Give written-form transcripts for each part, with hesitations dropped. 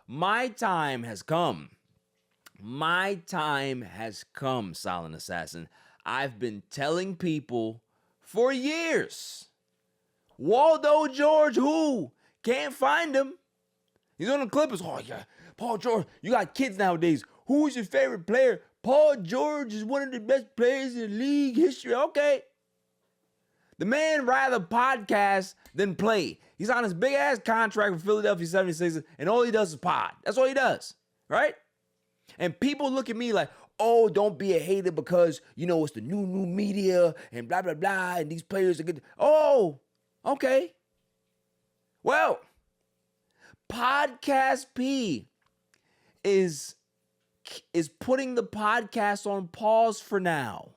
My time has come. My time has come, Silent Assassin. I've been telling people for years. Waldo George, who? Can't find him. He's on the Clippers. Oh, yeah. Paul George, you got kids nowadays. Who's your favorite player? Paul George is one of the best players in league history. Okay. The man rather podcast than play. He's on his big-ass contract with Philadelphia 76ers, and all he does is pod. That's all he does, right? And people look at me like, oh, don't be a hater because, it's the new media and blah, blah, blah, and these players are good. Oh, okay. Well, Podcast P is putting the podcast on pause for now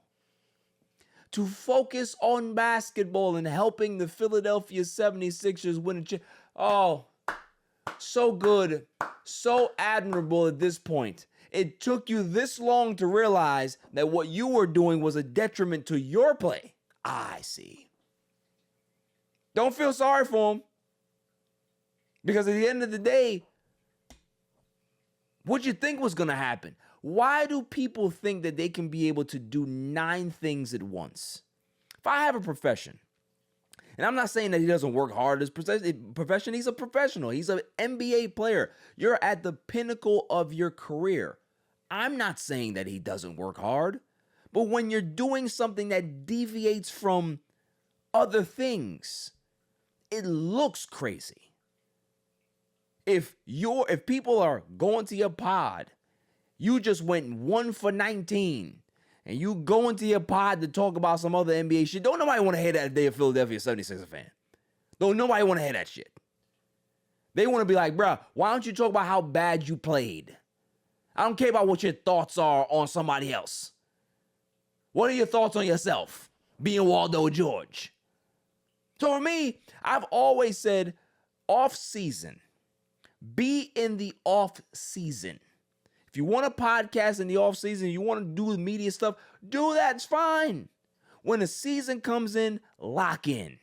to focus on basketball and helping the Philadelphia 76ers win a chip. Oh, so good, so admirable at this point. It took you this long to realize that what you were doing was a detriment to your play. I see. Don't feel sorry for him. Because at the end of the day, what'd you think was going to happen? Why do people think that they can be able to do 9 things at once? If I have a profession, and I'm not saying that he doesn't work hard at his profession, he's a professional. He's an NBA player. You're at the pinnacle of your career. I'm not saying that he doesn't work hard, but when you're doing something that deviates from other things, it looks crazy. If people are going to your pod, you just went 1 for 19, and you go into your pod to talk about some other NBA shit, don't nobody want to hear that if they're a Philadelphia 76ers fan. Don't nobody want to hear that shit. They want to be like, bro, why don't you talk about how bad you played? I don't care about what your thoughts are on somebody else. What are your thoughts on yourself, being Waldo George? So for me, I've always said off season. Be in the off season. If you want a podcast in the off season, you want to do the media stuff, do that. It's fine. When the season comes in, lock in.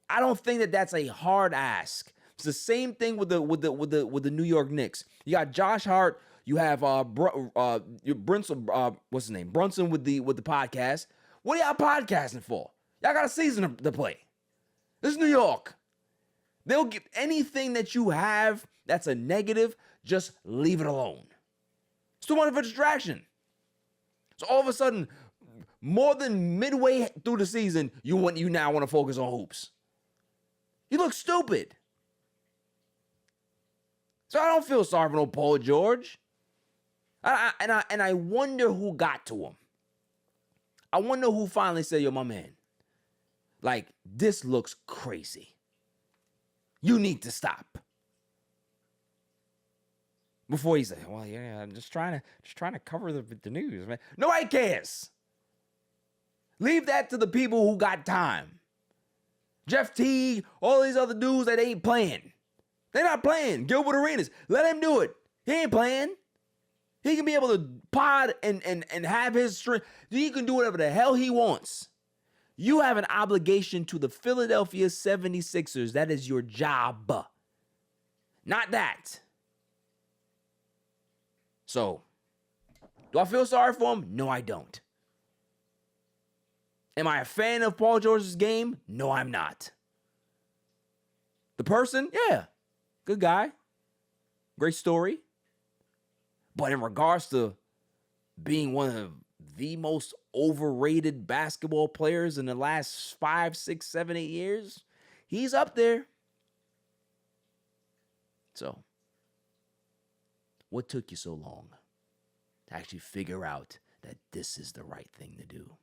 I don't think that that's a hard ask. It's the same thing with the New York Knicks. You got Josh Hart. You have Brunson. What's his name? Brunson with the podcast. What are y'all podcasting for? Y'all got a season to play. This is New York. They'll give anything that you have that's a negative, just leave it alone. It's too much of a distraction. So all of a sudden, more than midway through the season, you now want to focus on hoops. You look stupid. So I don't feel sorry for no Paul George. And I wonder who got to him. I wonder who finally said, yo, my man, like, this looks crazy. You need to stop. Before he said, well, yeah, I'm just trying to cover the news, man. Nobody cares. Leave that to the people who got time. Jeff Teague, all these other dudes that ain't playing. They're not playing. Gilbert Arenas, let him do it. He ain't playing. He can be able to pod and have his strength. He can do whatever the hell he wants. You have an obligation to the Philadelphia 76ers. That is your job. Not that. So, do I feel sorry for him? No, I don't. Am I a fan of Paul George's game? No, I'm not. The person? Yeah. Good guy. Great story. But in regards to being one of the most overrated basketball players in the last 5, 6, 7, 8 years, he's up there. So, what took you so long to actually figure out that this is the right thing to do?